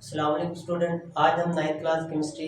अस्सलाम वालेकुम स्टूडेंट। आज हम 9th class chemistry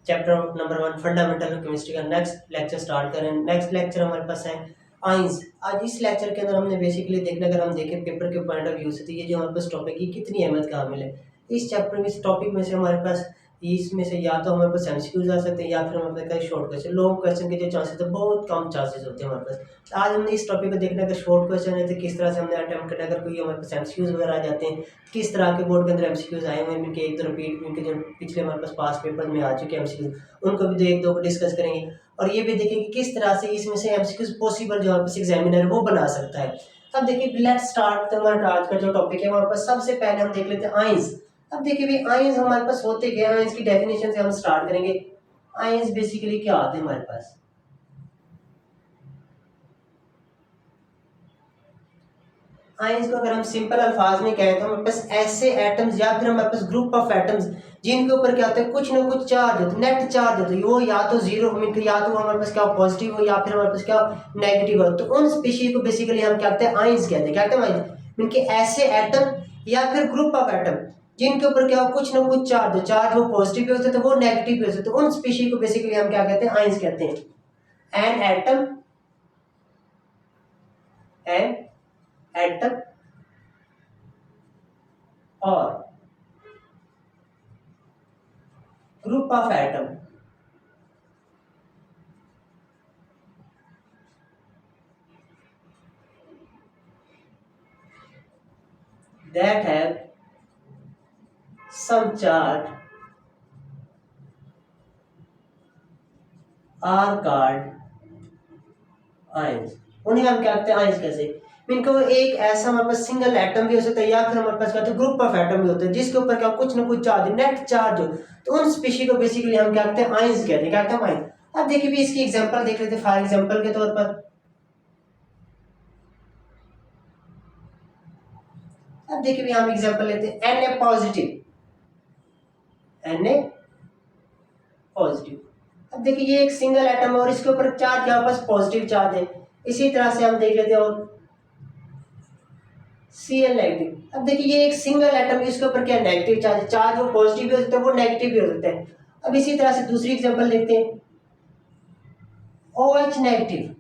chapter number 1 fundamental of chemistry का नेक्स्ट लेक्चर स्टार्ट करें। नेक्स्ट लेक्चर हमारे पास है आइंस। आज इस लेक्चर के अंदर हमने बेसिकली देखना, अगर हम देखें पेपर के पॉइंट ऑफ व्यू से, तो ये जो हमारे पास टॉपिक है कितनी अहमियत का हामिल है। इस चैप्टर में, इस टॉपिक में से हमारे पास इसमें से या तो हमारे पास एमसीक्यूज आ सकते हैं या फिर हमारे पास शॉर्ट क्वेश्चन। लॉन्ग क्वेश्चन के जो चांसेस है बहुत कम चांसेस होते हैं हमारे पास। आज हमने इस टॉपिक को देखना, अगर शॉर्ट क्वेश्चन है तो किस तरह से हमने अटेम्प्ट करना, अगर कोई हमारे पास एमसीक्यूज वगैरह आ जाते हैं किस तरह के बोर्ड के अंदर एमसीक्यूज आए हुए हैं, इनके एक दो रिपीट, इनके जो पिछले हमारे पास पास पेपर में आ चुके हैं एमसीक्यूज, उनको भी एक दो को डिस्कस करेंगे। और ये भी देखेंगे किस तरह से इसमें से एमसीक्यूज पॉसिबल जो हमारे पास एग्जामिनर वो बना सकता है। अब देखिए लेट्स स्टार्ट हमारा आज का जो टॉपिक है हमारे पास। सबसे पहले हम देख लेते हैं आइंस। अब देखिए भाई आयंस हमारे पास होते क्या हैं, आयंस की डेफिनेशन से हम स्टार्ट करेंगे। आयंस बेसिकली क्या आते हैं हमारे पास। आयंस को अगर हम सिंपल अल्फाज में कहें तो हमारे पास ऐसे एटम्स या फिर हमारे पास ग्रुप ऑफ एटम्स जिनके ऊपर क्या होता है, कुछ ना कुछ चार्ज होता है, नेट चार्ज होता है, वो या तो जीरो मीन या तो हमारे पास क्या पॉजिटिव हो या फिर हमारे पास क्या नेगेटिव हो। तो उन स्पीशीज को बेसिकली हम क्या कहते हैं, आयंस कहते हैं। क्या कहते हैं आयंस मीन के ऐसे एटम या फिर ग्रुप ऑफ एटम जिनके ऊपर क्या हो, कुछ ना कुछ चार्ज हो, चार्ज वो पॉजिटिव भी हो सकता है, वो नेगेटिव भी हो सकता है। तो उन स्पीशीज को बेसिकली हम क्या कहते हैं, आयंस कहते हैं। एन एटम और group of atom that have some charge are called ions। उन्हें हम क्या कहते हैं, आयंस। कैसे इनको एक ऐसा हमारे पास सिंगल एटम भी हो सकता है या फिर हमारे पास क्या होता है, ग्रुप ऑफ एटम भी होते हैं जिसके ऊपर क्या कुछ ना कुछ चार्ज, नेट चार्ज हो। तो उन स्पीशीज को बेसिकली हम क्या कहते हैं, आयंस कहते हैं। क्या कहते हैं, आयंस। अब देखिए भी इसकी एग्जांपल देख लेते हैं। फॉर एग्जांपल के तौर पर अब देखिए भी हम एग्जांपल लेते हैं Na पॉजिटिव। अब देखिए ये एक सिंगल एटम है और इसके ऊपर चार्ज यहाँ पास पॉजिटिव चार्ज है। इसी तरह से हम देख लेते हैं और Cl नेगेटिव। अब देखिए ये एक सिंगल एटम है, इसके ऊपर क्या नेगेटिव चार्ज है, चार्ज वो पॉजिटिव भी हो सकता है, वो नेगेटिव भी हो सकता है। अब इसी तरह से दूसरी एग्जांपल देखते हैं OH नेगेटिव।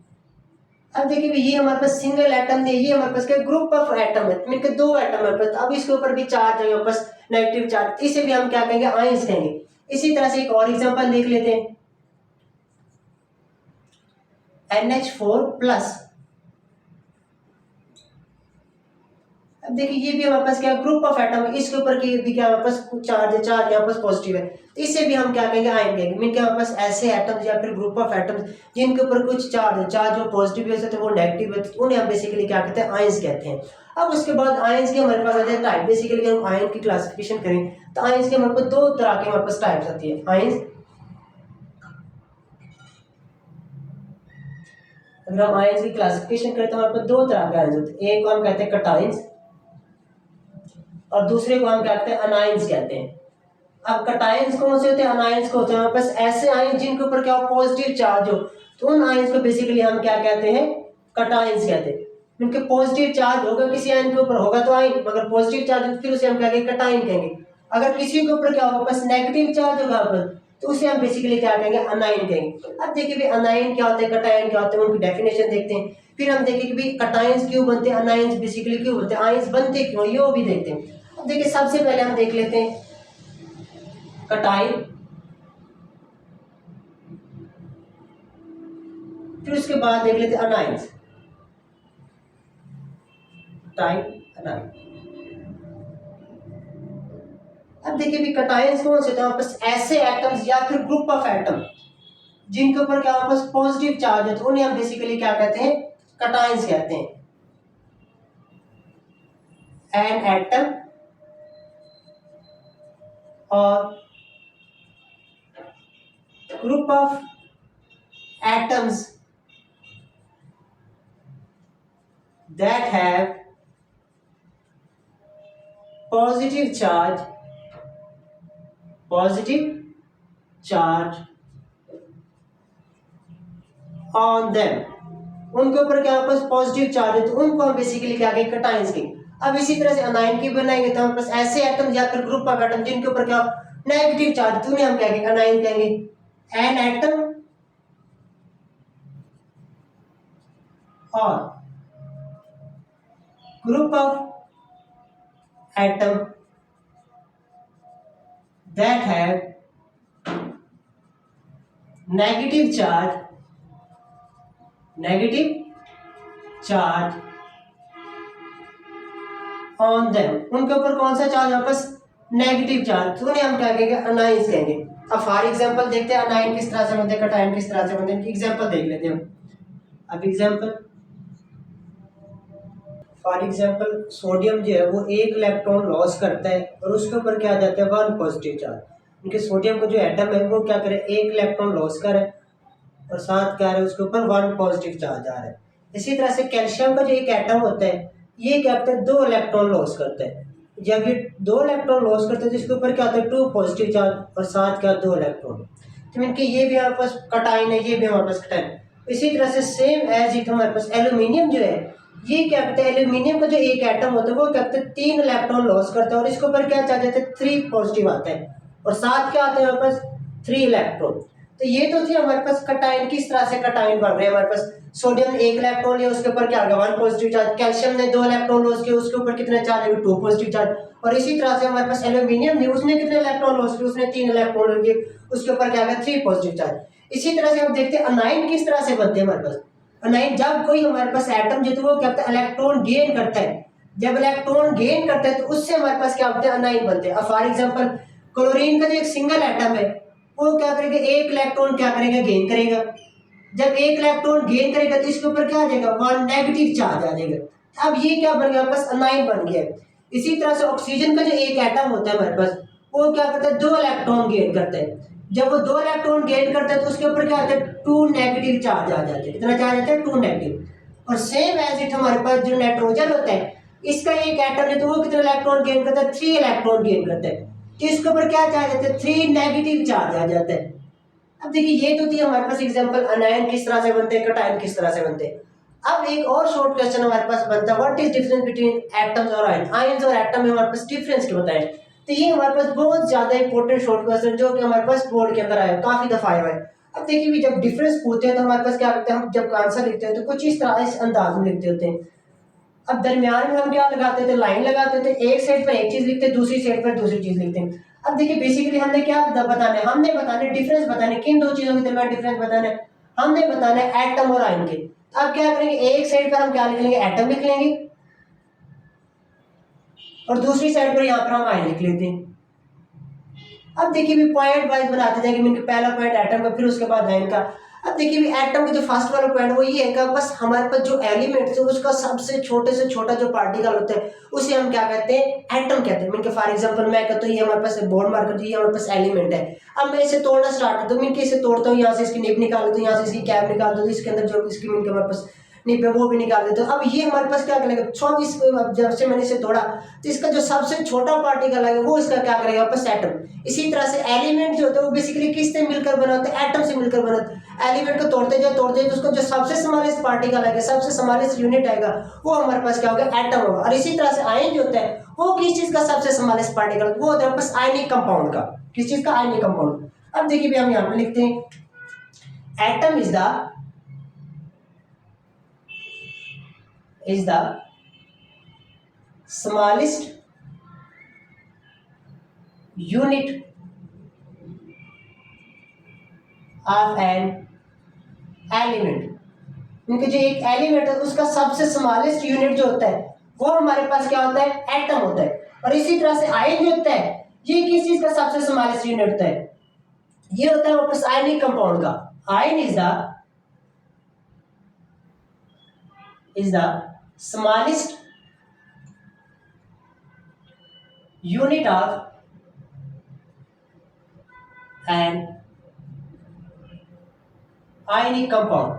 अब देखिए ये हमारे पास सिंगल एटम नहीं, ये हमारे पास क्या ग्रुप ऑफ एटम है, मिलकर दो एटम है हमारे पास। अब इसके ऊपर भी चार्ज है बस नेगेटिव चार्ज, इसे भी हम क्या कहेंगे, आयंस कहेंगे। इसी तरह से एक और एग्जांपल देख लेते हैं NH4+। अब देखिए ये भी हमारे पास क्या ग्रुप ऑफ एटम है, इसके ऊपर की भी क्या हमारे पास कुछ चार्ज है, चार्ज यहाँ पास पॉजिटिव है, इसे भी हम क्या कहेंगे, आयन कहेंगे। मीन के हमारे पास ऐसे एटम्स या फिर ग्रुप ऑफ एटम्स जिनके ऊपर कुछ चार्ज है, चार्ज वो पॉजिटिव भी हो सकते हैं, वो नेगेटिव है, उन्हें हम बेसिकली क्या कहते हैं, आयंस कहते हैं। अब उसके बाद आयंस के हमारे पास आते हैं टाइप। बेसिकली हम आयन की क्लासिफिकेशन करें तो आयंस के हमारे पास दो तरह के हमारे पास टाइप्स आती है आयंस। अगर हम आयंस की क्लासिफिकेशन करें तो हमारे पास दो तरह के आयंस होते हैं। एक को हम कहते हैं कटायंस और दूसरे को हम कहते हैं अनायंस कहते हैं। अब कटायंस कौन से होते हैं, अनायंस को होते हैं हमारे पास ऐसे आयन जिनके ऊपर क्या पॉजिटिव चार्ज हो। तो उन आयंस को बेसिकली हम क्या कहते हैं, कटायंस कहते हैं। उनके पॉजिटिव चार्ज होगा किसी आयन के ऊपर होगा तो आयन, अगर पॉजिटिव चार्ज हो फिर उसे हम क्या कहेंगे, कटायन कहेंगे। अगर किसी के ऊपर क्या होगा, बस नेगेटिव चार्ज होगा पर तो उसे हम बेसिकली क्या कहेंगे, अनायन कहेंगे। अब देखिए भाई अनायन क्या होता है, कटायन क्या होते हैं, उनकी डेफिनेशन देखते हैं। फिर हम देखेंगे भाई कटायंस क्यों बनते हैं, अनायंस बेसिकली क्यों बनते हैं, आयंस बनते क्यों, ये वो भी देखते हैं। अब देखिए सबसे पहले हम देख लेते हैं कटायन, फिर उसके बाद देख लेते हैं अनायंस। अब देखिए भी कटायंस कौन से थे, वापस ऐसे एटम्स या फिर ग्रुप ऑफ एटम जिनके ऊपर क्या वापस पॉजिटिव चार्ज है, तो उन्हें हम बेसिकली क्या कहते हैं, कटायंस कहते हैं। एन एटम और group of atoms that have positive charge on them, उनके ऊपर क्या वापस पॉजिटिव चार्ज है, तो उनको हम बेसिकली क्या कहेंगे, कटायंस कहेंगे। अब इसी तरह से अनाइन की बनाएंगे तो हमारे पास ऐसे एटम या फिर ग्रुप ऑफ एटम जिनके ऊपर क्या नेगेटिव चार्ज, तो उन्हें हम क्या कहेंगे, अनाइन कहेंगे। एन एटम और group of atom that have negative charge on them, उनके ऊपर कौन सा चार्ज वापस नेगेटिव चार्ज, तो उन्हें हम क्या कहेंगे, अनाइंस कहेंगे। अब फॉर एग्जांपल देखते हैं अनाइन किस तरह से बनते हैं, कटायन किस तरह से बनते हैं, एग्जांपल देख लेते हैं। अब एग्जांपल फॉर एग्जांपल सोडियम जो है वो एक इलेक्ट्रॉन लॉस करता है और उसके ऊपर क्या आ जाता है, वन पॉजिटिव चार्ज। क्योंकि सोडियम का जो एटम है वो क्या करे, एक इलेक्ट्रॉन लॉस करे और साथ क्या है उसके ऊपर वन पॉजिटिव चार्ज आ रहा है। इसी तरह से कैल्शियम का जो एक एटम होता है ये क्या करता है, दो इलेक्ट्रॉन लॉस करता है। जब ये दो इलेक्ट्रॉन लॉस करते हैं तो इसके ऊपर क्या आता है, टू पॉजिटिव चार्ज और साथ क्या, दो इलेक्ट्रॉन। तो इनके ये भी हमारे पास कटाइन है, ये भी हमारे पास कटाइन। इसी तरह से सेम एज इट हमारे पास एल्यूमिनियम जो है, ये क्या करता है, एल्यूमिनियम का जो एक एटम होता है वो क्या करता है, तीन इलेक्ट्रॉन लॉस करता है और इसके ऊपर क्या चार्ज आता है, थ्री पॉजिटिव आता है और साथ क्या आता है हमारे पास, थ्री इलेक्ट्रॉन। तो ये तो थी हमारे पास कटाइन, किस तरह से कटाइन बन रहे हैं। हमारे पास सोडियम एक इलेक्ट्रॉन लिया उसके ऊपर क्या आ गया, वन पॉजिटिव चार्ज। कैल्शियम ने दो इलेक्ट्रॉन लॉस किए उसके ऊपर कितने चार्ज है, टू पॉजिटिव चार्ज। और इसी तरह से हमारे पास एल्यूमिनियम ने, उसने कितने इलेक्ट्रॉन लॉस किए, उसने तीन इलेक्ट्रॉन लिए उसके ऊपर क्या आ गया, थ्री पॉजिटिव चार्ज। इसी तरह से हम देखते हैं अनाइन किस तरह से बनते हैं हमारे पास। अनाइन जब कोई हमारे पास एटम जो वो क्या करता है, इलेक्ट्रॉन गेन करता है। जब इलेक्ट्रॉन गेन करता है तो उससे हमारे पास क्या होते हैं, अनाइन बनते हैं। अब फॉर एग्जांपल क्लोरीन का जो एक सिंगल एटम है वो क्या करेगा, एक इलेक्ट्रॉन क्या करेगा, गेन करेगा। जब एक इलेक्ट्रॉन गेन करेगा तो इसके ऊपर क्या आ जाएगा, वन नेगेटिव चार्ज आ जाएगा। अब ये क्या बन गया, बस अनाइन बन गया। इसी तरह से ऑक्सीजन का जो एक एटम होता है हमारे पास वो क्या करता है, दो इलेक्ट्रॉन गेन करता है। जब वो दो इलेक्ट्रॉन गेन करता है तो उसके ऊपर क्या आता है, टू नेगेटिव चार्ज आ जाते हैं। कितना चार्ज आता है, टू नेगेटिव। और सेम एज इट हमारे पास जो नाइट्रोजन होता है इसका एक एटम है तो वो कितने इलेक्ट्रॉन गेन करता है, थ्री इलेक्ट्रॉन गेन करता है। तो इसके ऊपर क्या चार्ज आता है, थ्री नेगेटिव चार्ज आ जाता है। अब देखिए ये तो थी हमारे पास एग्जांपल अनायन किस तरह से बनते हैं, कटायन किस तरह से बनते हैं। अब एक और शॉर्ट क्वेश्चन हमारे पास बनता है, what is difference between atoms और आयन। आयंस और एटम में हमारे पास डिफरेंस क्या बताएं। तो ये हमारे पास बहुत ज्यादा इंपॉर्टेंट शॉर्ट क्वेश्चन जो कि हमारे पास बोर्ड के अंदर आया, काफी दफा आया है। अब देखिए भी जब डिफरेंस पूछते हैं तो हमारे पास क्या करते हैं, हम जब आंसर लिखते हैं तो कुछ इस तरह इस अंदाज में लिखते होते हैं। अब दरमियान में हम क्या लगाते थे, लाइन लगाते थे, एक साइड पर एक चीज लिखते हैं दूसरी साइड पर दूसरी चीज लिखते हैं। अब देखिए बेसिकली हमने क्या बताना है, हमने बताने डिफरेंस बताने, किन दो चीजों के दरमियान डिफरेंस बताना है, हमने बताना है एटम और आयन के। अब क्या करेंगे, एक साइड पर हम क्या लिख लेंगे, एटम लिख लेंगे और दूसरी साइड पर यहाँ पर हम आयन लिख लेते हैं। अब देखिए भी पॉइंट वाइज बनाते जाएंगे, इनका पहला पॉइंट एटम का फिर उसके बाद आयन का। अब देखिए भी एटम का जो फर्स्ट वाला पॉइंट वो ये है कि बस हमारे पास जो एलिमेंट है उसका सबसे छोटे से छोटा जो पार्टिकल होता है उसे हम क्या कहते हैं, एटम कहते हैं। मीन फॉर एग्जांपल मैं कहता हूँ ये हमारे पास बोर्ड मार्कर, ये हमारे पास एलिमेंट है। अब मैं इसे तोड़ना स्टार्ट करता हूँ, मीन इसे तोड़ता हूँ, यहाँ से इसकी निब निकाल देता हूँ, यहाँ से इसकी कैप निकाल देता हूँ, इसके अंदर जो इसकी मीन हमारे पास निब है वो भी निकाल देते हो। अब ये हमारे पास क्या करेगा, 24 जब से मैंने इसे तोड़ा तो इसका जो सबसे छोटा पार्टिकल है वो इसका क्या करेगा, वापस एटम। इसी तरह से एलिमेंट जो होता है वो बेसिकली किससे मिलकर बना होता है, एटम से मिलकर बना होता है। एलिमेंट को तोड़ते जाए तो उसको जो सबसे स्मॉलेस्ट पार्टिकल आएगा, सबसे स्मॉलेस्ट यूनिट आएगा वो हमारे पास क्या होगा, एटम होगा। और इसी तरह से आयन जो होता है वो किस चीज का सबसे स्मॉलेस्ट पार्टिकल, वो होता है बस आयनिक कंपाउंड का। किस चीज का, आयनिक कंपाउंड। अब देखिए हम यहाँ पे लिखते हैं atom is the smallest unit of an element। उनके जो एक एलिमेंट है उसका सबसे स्मॉलेस्ट यूनिट जो होता है वो हमारे पास क्या होता है, एटम होता है। और इसी तरह से आयन जो होता है ये किस चीज का सबसे स्मॉलेस्ट यूनिट होता है, ये होता है वापस आयनिक कंपाउंड का। Ion is the smallest unit of an ionic compound।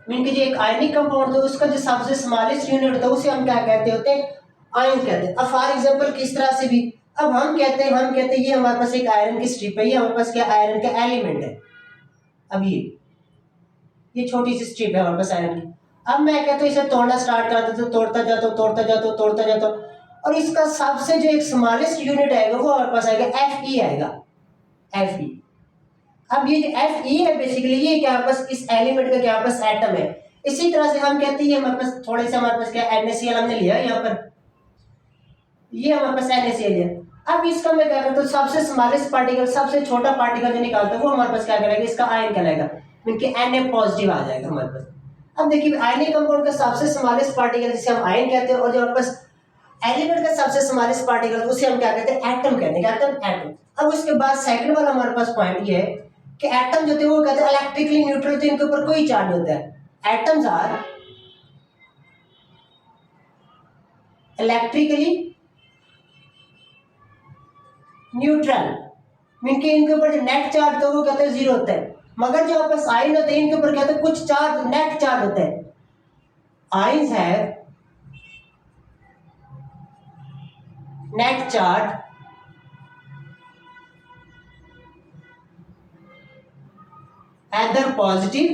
Mean कि जो एक आयनिक कंपाउंड है उसका जो सबसे स्मॉलेस्ट यूनिट होता है उसे हम क्या कहते होते हैं, आयन कहते हैं। अब फॉर एग्जांपल किस तरह से भी, अब हम कहते हैं ये हमारे पास एक आयरन की स्ट्रिप है, ये हमारे पास क्या आयरन का एलिमेंट है। अब ये छोटी सी स्ट्रिप है हमारे पास आयरन की। अब मैं कहता हूँ इसे तोड़ना स्टार्ट करता तो तोड़ता जाता हूँ तोड़ता जाता हूँ तोड़ता जाता हूँ, और इसका सबसे जो एक स्मॉलेस्ट यूनिट आएगा वो हमारे पास आएगा एफ ई आएगा, एफ ई। अब ये जो एफ ई है बेसिकली ये क्या पास इस एलिमेंट का क्या पास एटम है। इसी तरह से हम कहते हैं हमारे पास थोड़े से हमारे पास क्या NaCl हमने लिया यहाँ पर, ये हमारे पास NaCl है। अब इसका मैं क्या करता हूँ सबसे स्मॉलेस्ट पार्टिकल सबसे छोटा पार्टिकल जो निकालता है वो हमारे पास क्या करेगा इसका आयन कहलाएगा, क्योंकि Na पॉजिटिव आ जाएगा हमारे पास। अब देखिए आयनिक कंपाउंड का सबसे स्मॉलेस्ट पार्टिकल जिसे हम आयन कहते हैं, और जो हमारे पास एलिमेंट का सबसे स्मॉलेस्ट पार्टिकल उसे हम क्या कहते हैं एटम कहते हैं, क्या कहते हैं एटम। अब उसके बाद सेकंड वाला हमारे पास पॉइंट ये है कि एटम जो थे वो कहते हैं इलेक्ट्रिकली न्यूट्रल, तो इनके ऊपर कोई चार्ज होता है। Atoms are electrically neutral, mean के इनके ऊपर जो नेट चार्ज तो वो कहते हैं जीरो होता है, मगर जो आपस आयन होते हैं इनके ऊपर कहते हैं कुछ चार्ज नेट चार्ज होता है। आयंस है नेट चार्ज either पॉजिटिव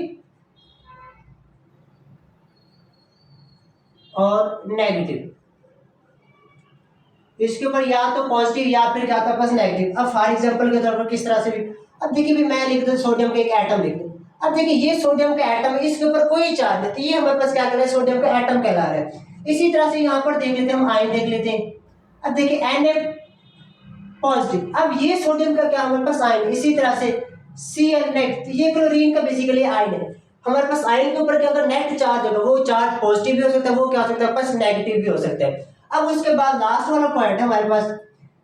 और नेगेटिव, इसके ऊपर या तो पॉजिटिव या फिर क्या था बस नेगेटिव। अब फॉर एग्जांपल के तौर पर किस तरह से भी, अब देखिए भी मैं लिख दूं सोडियम का एक एटम लिख दूं, अब देखिए ये सोडियम का एटम है इसके ऊपर कोई चार्ज नहीं, तो ये हमारे पास क्या कर रहा है सोडियम का एटम कहला रहा है। इसी तरह से यहाँ पर देख लेते हैं हम आयन देख लेते हैं। अब देखिए Na पॉजिटिव, अब ये सोडियम का क्या हमारे पास आयन, इसी तरह से Cl नेगेटिव, ये क्लोरीन का बेसिकली आयन है। हमारे पास आयन के ऊपर क्या अगर नेट चार्ज होगा वो चार्ज पॉजिटिव भी हो सकता है, वो क्या हो सकता है बस नेगेटिव भी हो सकता है। अब उसके बाद लास्ट वाला पॉइंट है हमारे पास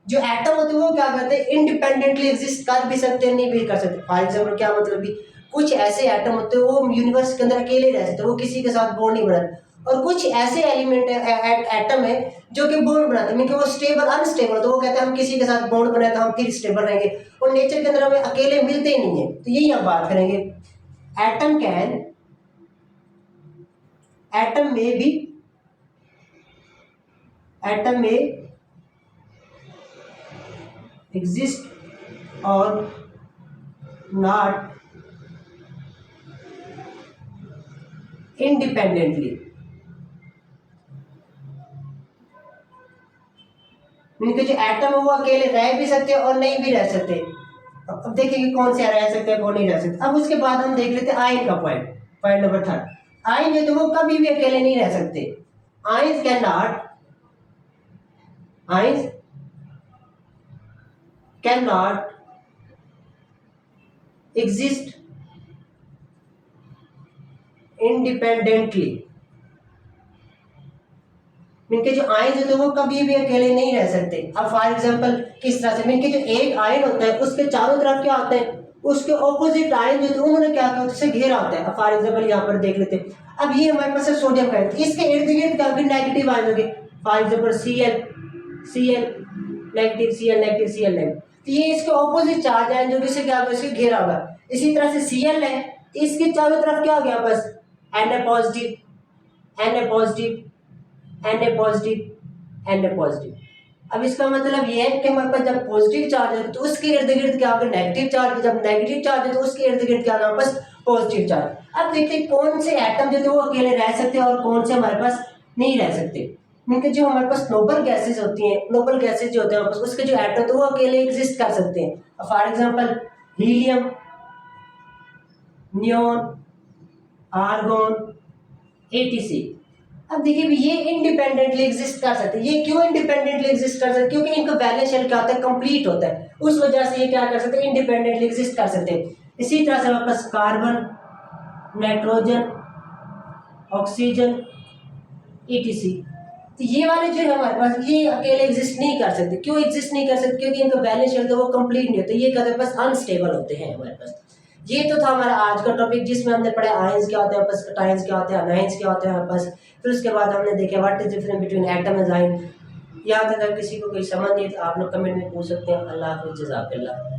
जो एटम होते हैं वो क्या करते हैं इंडिपेंडेंटली एग्जिस्ट कर भी सकते हैं नहीं भी कर सकते। फॉर एग्जांपल क्या मतलब भी कुछ ऐसे एटम होते हैं वो यूनिवर्स के अंदर अकेले रह सकते हैं, वो किसी के साथ बॉन्ड नहीं बनाते, और कुछ ऐसे एलिमेंट एटम है जो कि बॉन्ड बनाते हैं, मीन वो स्टेबल अनस्टेबल, तो वो कहते हैं हम किसी के साथ बॉन्ड बनाए तो हम फिर स्टेबल रहेंगे, और नेचर के अंदर हमें अकेले मिलते ही नहीं है। तो यही हम बात करेंगे एटम में exist or not independently, इनके जो एटम है वो अकेले रह भी सकते हैं और नहीं भी रह सकते। अब देखिए कौन से रह सकते हैं कौन नहीं रह सकते। अब उसके बाद हम देख लेते हैं आयन का पॉइंट नंबर 3। आयन जो तो वो कभी भी अकेले नहीं रह सकते। Ions can not exist independently, इनके जो आयन होते हैं वो कभी भी अकेले नहीं रह सकते। अब फॉर एग्जांपल किस तरह से, इनके जो एक आयन होता है उसके चारों तरफ क्या होता है उसके ऑपोजिट आयन जो होते हैं उन्होंने क्या किया उसे घेरा होता है। अब फॉर एग्जांपल यहाँ पर देख लेते हैं, अब ये हमारे पास सोडियम का है, इसके इर्द गिर्द क्या होंगे नेगेटिव आयन होंगे। For example Cl negative, Cl negative, Cl negative, तो ये इसके ऑपोजिट चार्ज आयन जो कि इसे क्या होगा इसके घेरा होगा। इसी तरह से Cl है, इसके चारों तरफ क्या हो गया बस Na positive, Na positive, Na positive, Na positive. अब इसका मतलब ये है कि हमारे पास जब पॉजिटिव चार्ज है तो उसके इर्द गिर्द क्या होगा नेगेटिव चार्ज, जब नेगेटिव चार्ज है तो उसके इर्द गिर्द क्या होगा बस पॉजिटिव चार्ज। अब देखिए कौन से एटम जो थे वो अकेले रह सकते हैं और कौन से हमारे पास नहीं रह सकते। क्योंकि जो हमारे पास नोबल गैसेज होती हैं, नोबल गैसेज जो होते हैं उसके जो एटम होते हैं वो अकेले एग्जिस्ट कर सकते हैं। For example helium, neon, argon, etc. अब देखिए भी ये इंडिपेंडेंटली एग्जिस्ट कर सकते हैं। ये क्यों इंडिपेंडेंटली एग्जिस्ट कर सकते हैं? क्योंकि इनका वैलेंस शेल क्या होता है कंप्लीट होता है, उस वजह से ये क्या कर सकते हैं इंडिपेंडेंटली एग्जिस्ट कर सकते हैं। इसी तरह से हमारे पास कार्बन, नाइट्रोजन, ऑक्सीजन, ईटीसी, तो ये वाले जो है हमारे पास ये अकेले एग्जिस्ट नहीं कर सकते। क्यों एग्जिस्ट नहीं कर सकते? क्योंकि इनका वैलेंस शेल वो कंप्लीट नहीं होता, ये कहते पास अनस्टेबल होते हैं हमारे पास। ये तो था हमारा आज का टॉपिक जिसमें हमने पढ़ा आयंस क्या होते हैं आपस, कैटायंस क्या होते हैं, अनायंस क्या होते हैं आपस। फिर उसके बाद हमने देखा what is difference between atom and ion. यहाँ तक अगर किसी को कोई समझ नहीं है तो आप लोग कमेंट में पूछ सकते हैं। अल्लाह हाफिज़, जज़ाकल्लाह।